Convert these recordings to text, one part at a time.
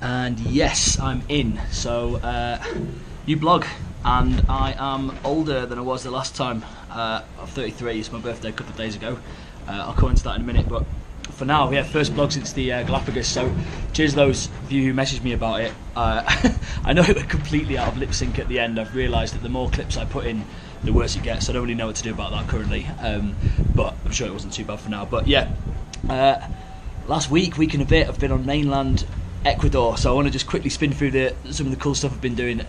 And yes, I'm in. So, new blog, and I am older than I was the last time. I'm 33. It's my birthday a couple of days ago. I'll come into that in a minute, but for now, yeah, first blog since the Galapagos. So, cheers those of you who messaged me about it. I know it went completely out of lip sync at the end. I've realised that the more clips I put in, the worse it gets. I don't really know what to do about that currently, but I'm sure it wasn't too bad for now. But yeah, last week and a bit, I've been on mainland Ecuador, so I want to just quickly spin through some of the cool stuff I've been doing.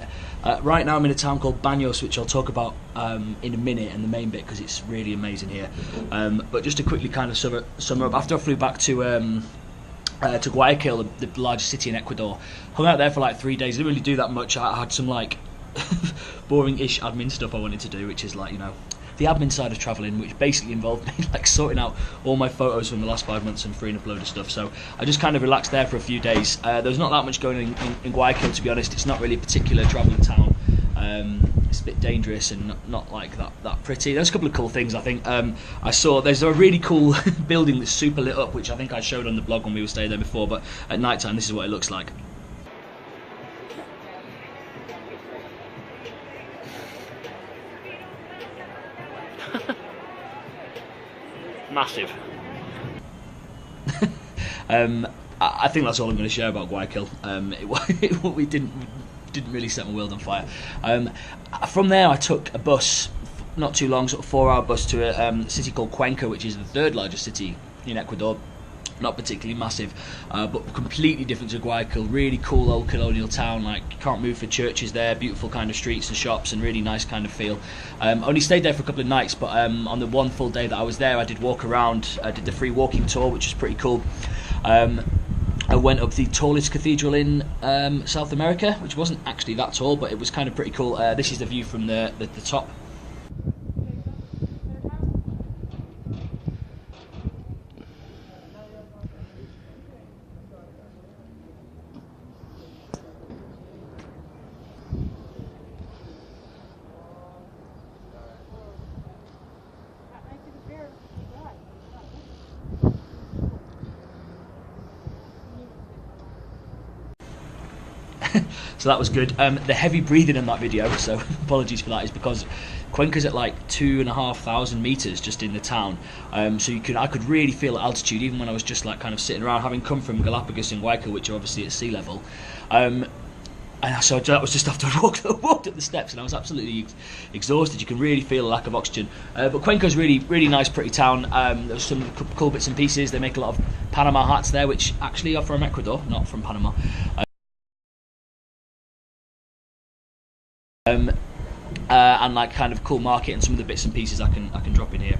Right now I'm in a town called Baños, which I'll talk about in a minute in the main bit because it's really amazing here. But just to quickly kind of sum up, after I flew back to Guayaquil, the largest city in Ecuador, hung out there for like 3 days. Didn't really do that much. I had some like boring-ish admin stuff I wanted to do, which is like, you know, the admin side of travelling, which basically involved me like sorting out all my photos from the last 5 months and freeing up a load of stuff. So I just kind of relaxed there for a few days. There's not that much going on in Guayaquil, to be honest. It's not really a particular travelling town. It's a bit dangerous and not like that pretty. There's a couple of cool things, I think. I saw there's a really cool building that's super lit up, which I think I showed on the blog when we were staying there before, but at night time this is what it looks like. Massive. I think that's all I'm going to share about Guayaquil. We didn't really set my world on fire. From there, I took a bus, not too long, sort of 4-hour bus to a city called Cuenca, which is the third largest city in Ecuador. Not particularly massive, but completely different to Guayaquil. Really cool old colonial town. Like, you can't move for churches there. Beautiful kind of streets and shops, and really nice kind of feel. Only stayed there for a couple of nights, but on the one full day that I was there, I did walk around. I did the free walking tour, which was pretty cool. I went up the tallest cathedral in South America, which wasn't actually that tall, but it was kind of pretty cool. This is the view from the top. So that was good. The heavy breathing in that video, so apologies for that, is because Cuenca's at like 2,500 meters just in the town. So I could really feel altitude even when I was just like kind of sitting around, having come from Galapagos and Guayaquil, which are obviously at sea level. And so that was just after I walked up the steps, and I was absolutely exhausted. You can really feel a lack of oxygen. But Cuenca's really nice, pretty town. There's some cool bits and pieces. They make a lot of Panama hats there, which actually are from Ecuador, not from Panama. And like kind of cool market and some of the bits and pieces I can drop in here.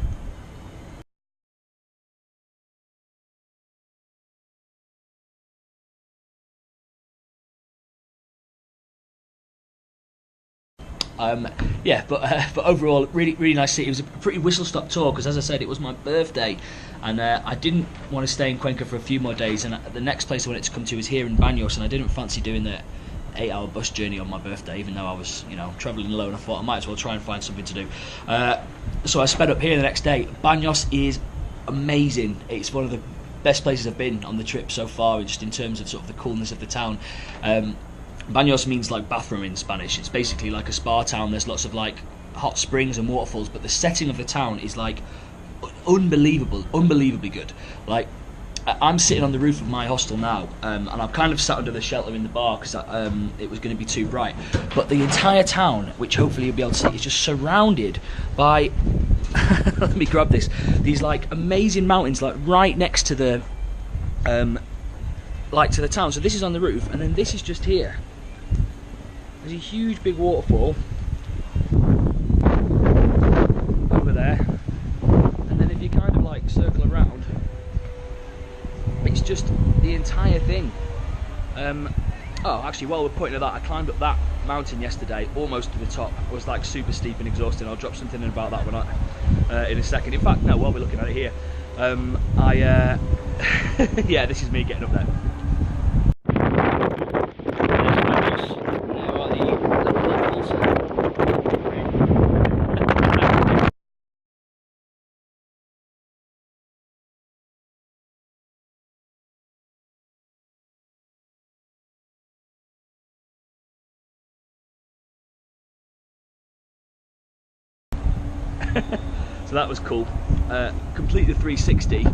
Yeah, but overall, really nice city. It was a pretty whistle-stop tour because, as I said, it was my birthday, and I didn't want to stay in Cuenca for a few more days. And the next place I wanted to come to is here in Baños, and I didn't fancy doing the 8-hour bus journey on my birthday, even though I was, you know, travelling alone. I thought I might as well try and find something to do. So I sped up here the next day. Baños is amazing. It's one of the best places I've been on the trip so far, just in terms of sort of the coolness of the town. Baños means like bathroom in Spanish. It's basically like a spa town. There's lots of like hot springs and waterfalls, but the setting of the town is like unbelievably good. Like, I'm sitting on the roof of my hostel now, and I'm kind of sat under the shelter in the bar because it was going to be too bright. But the entire town, which hopefully you'll be able to see, is just surrounded by let me grab this. These like amazing mountains, like right next to the to the town. So this is on the roof, and then this is just here. There's a huge big waterfall over there, and then if you kind of like circle around, it's just the entire thing. Oh, actually, while we're pointing at that, I climbed up that mountain yesterday, almost to the top. It was like super steep and exhausting. I'll drop something in about that in a second. In fact, no, while we're looking at it here, yeah, this is me getting up there. So that was cool. Completely 360.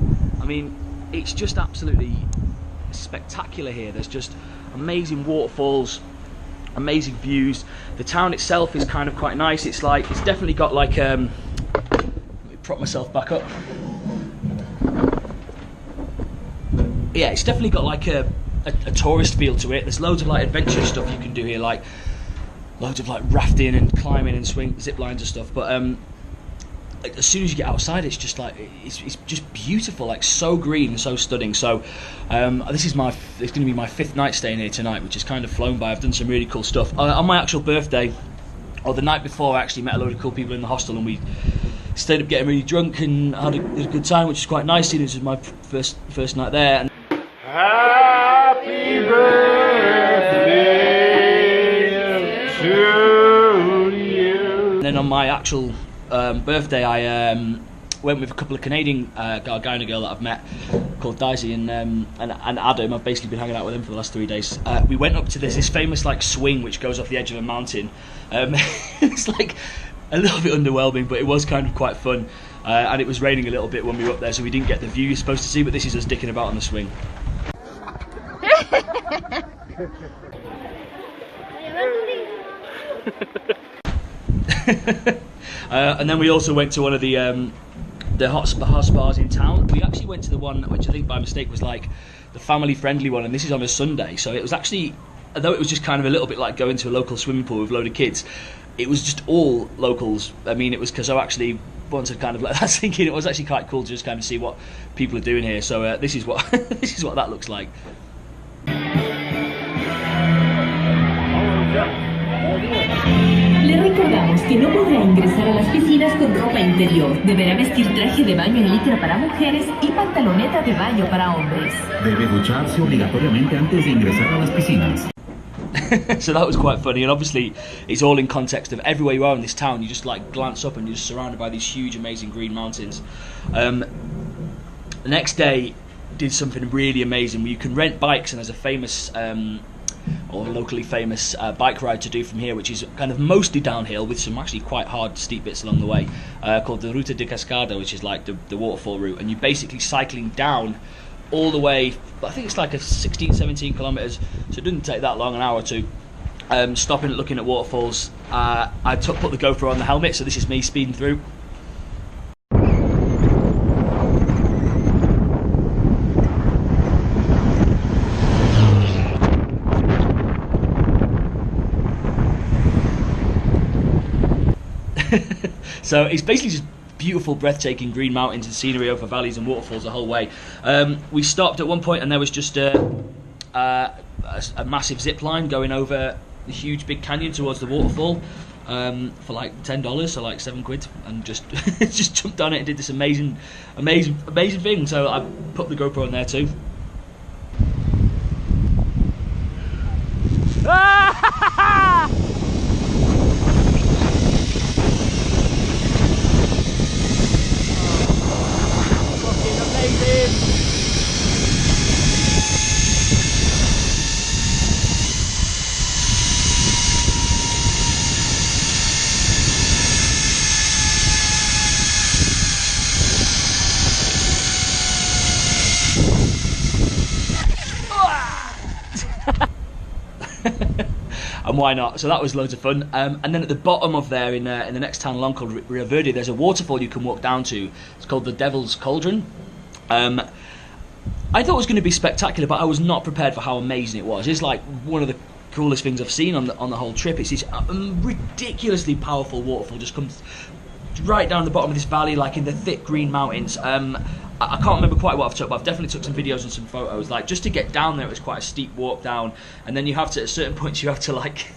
I mean, it's just absolutely spectacular here. There's just amazing waterfalls, amazing views. The town itself is kind of quite nice. It's definitely got like let me prop myself back up. Yeah, it's definitely got like a tourist feel to it. There's loads of like adventure stuff you can do here, like loads of like rafting and climbing and zip lines and stuff. But as soon as you get outside, it's just like it's just beautiful, like so green and so stunning. So it's going to be my 5th night staying here tonight, which has kind of flown by. I've done some really cool stuff on my actual birthday, or the night before. I actually met a load of cool people in the hostel, and we stayed up getting really drunk and had a good time, which is quite nice. This was my first night there. And happy birthday to you. And then on my actual birthday, I went with a couple of Canadian guy and a girl that I've met called Daisy and Adam. I've basically been hanging out with them for the last 3 days. We went up to this famous like swing which goes off the edge of a mountain. It's like a little bit underwhelming, but it was kind of quite fun. And it was raining a little bit when we were up there, so we didn't get the view you're supposed to see, but this is us dicking about on the swing. And then we also went to one of the hot spas in town. We actually went to the one which I think by mistake was like the family friendly one, and this is on a Sunday, so it was actually, although it was just kind of a little bit like going to a local swimming pool with a load of kids, it was just all locals. I mean, it was because I actually once had kind of let that sink in. It was actually quite cool to just kind of see what people are doing here. So this is what this is what that looks like. Le recordamos que no podrá ingresar a las piscinas con ropa interior. Deberá vestir traje de baño en licra para mujeres y pantaloneta de baño para hombres. Debe ducharse obligatoriamente antes de ingresar a las piscinas. So that was quite funny, and obviously it's all in context of everywhere you are in this town. You just like glance up and you're just surrounded by these huge, amazing green mountains. The next day, did something really amazing where you can rent bikes, and there's a famous or locally famous bike ride to do from here, which is kind of mostly downhill with some actually quite hard steep bits along the way, called the Ruta de Cascada, which is like the waterfall route, and you're basically cycling down all the way. I think it's like a 16-17 kilometers, so it didn't take that long, an hour or two, stopping and looking at waterfalls. I put the GoPro on the helmet, so this is me speeding through. So it's basically just beautiful, breathtaking green mountains and scenery over valleys and waterfalls the whole way. We stopped at one point and there was just a massive zip line going over the huge big canyon towards the waterfall for like $10, so like £7, and just just jumped on it and did this amazing thing. So I put the GoPro on there too. And why not? So that was loads of fun. And then at the bottom of there, in the next town along called Rio Verde, there's a waterfall you can walk down to. It's called the Devil's Cauldron. I thought it was going to be spectacular, but I was not prepared for how amazing it was. It's like one of the coolest things I've seen on the whole trip. It's this ridiculously powerful waterfall, just comes right down the bottom of this valley, like in the thick green mountains. I can't remember quite what I've took, but I've definitely took some videos and some photos. Like, just to get down there, it was quite a steep walk down, and then you have to, at certain points, you have to like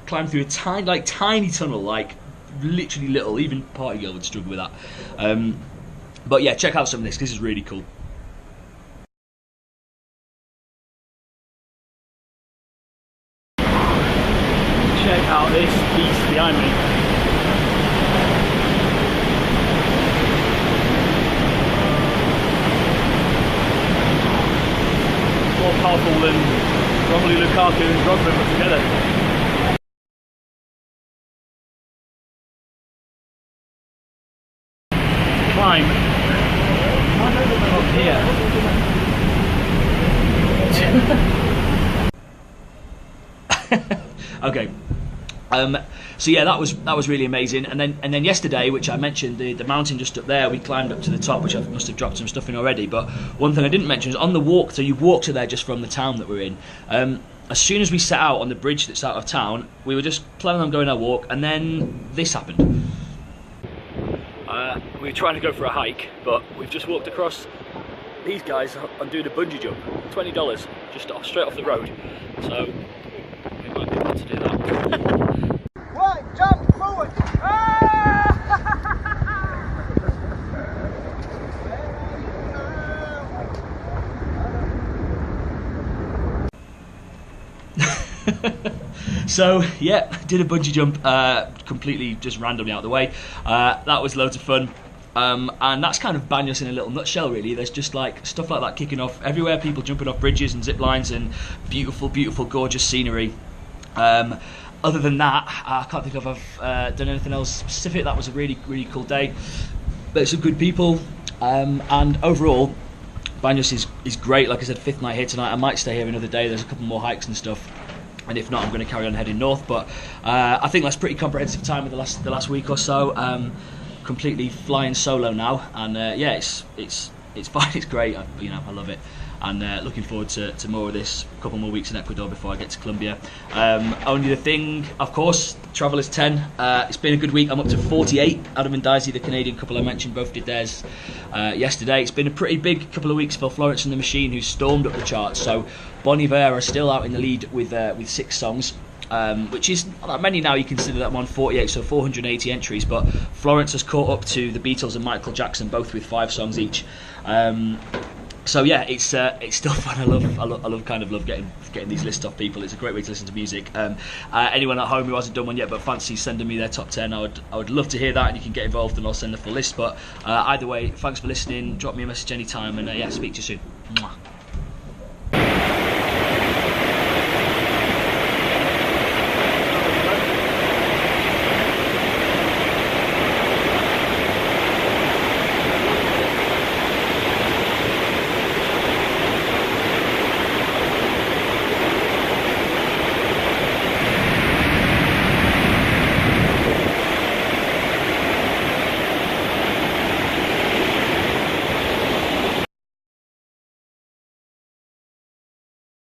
climb through a tiny tunnel, like literally little. Even party girl would struggle with that. But yeah, check out some of this. This is really cool. Check out this beast behind me. More powerful than Romelu Lukaku and Drogba put together. Okay. So yeah, that was really amazing. And then yesterday, which I mentioned, the mountain just up there, we climbed up to the top, which I must have dropped some stuff in already. But one thing I didn't mention is on the walk. So you walk to there just from the town that we're in. As soon as we set out on the bridge that's out of town, we were just planning on going our walk, and then this happened. We were trying to go for a hike, but we've just walked across these guys and doing a bungee jump. $20, just straight off the road. So we might be able to do that. One, jump forward! So yeah, did a bungee jump completely just randomly out of the way. That was loads of fun. And that's kind of Baños in a little nutshell, really. There's just like stuff like that kicking off everywhere, people jumping off bridges and zip lines, and beautiful, beautiful, gorgeous scenery. Other than that, I can't think of I've done anything else specific. That was a really, really cool day. But some good people, and overall, Baños is great. Like I said, 5th night here tonight. I might stay here another day. There's a couple more hikes and stuff. And if not, I'm going to carry on heading north. But I think that's pretty comprehensive time of the last week or so. Completely flying solo now, and yeah, it's fine. It's great. I love it, and looking forward to more of this. A couple more weeks in Ecuador before I get to Colombia. Only the thing, of course, travel is 10. It's been a good week. I'm up to 48. Adam and Daisy, the Canadian couple I mentioned, both did theirs yesterday. It's been a pretty big couple of weeks for Florence and the Machine, who stormed up the charts. So Bon Iver are still out in the lead with 6 songs. Which is not that many now. You consider that I'm on 48, so 480 entries. But Florence has caught up to the Beatles and Michael Jackson, both with 5 songs each. So yeah, it's still fun. I love getting these lists off people. It's a great way to listen to music. Anyone at home who hasn't done one yet but fancies sending me their top 10, I would love to hear that, and you can get involved and I'll send the full list. But either way, thanks for listening. Drop me a message anytime, and yeah, speak to you soon. Mwah.